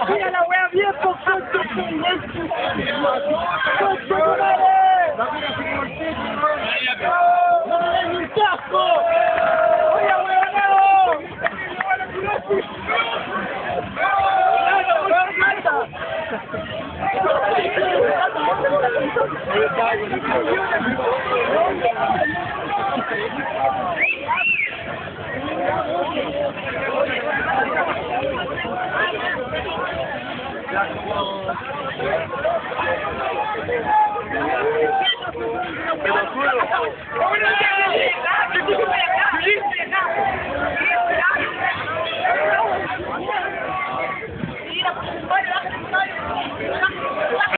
Mira la wea bien, por concha tu madre. ¡No me des un casco! ¡Oye, huevonao! ¡No!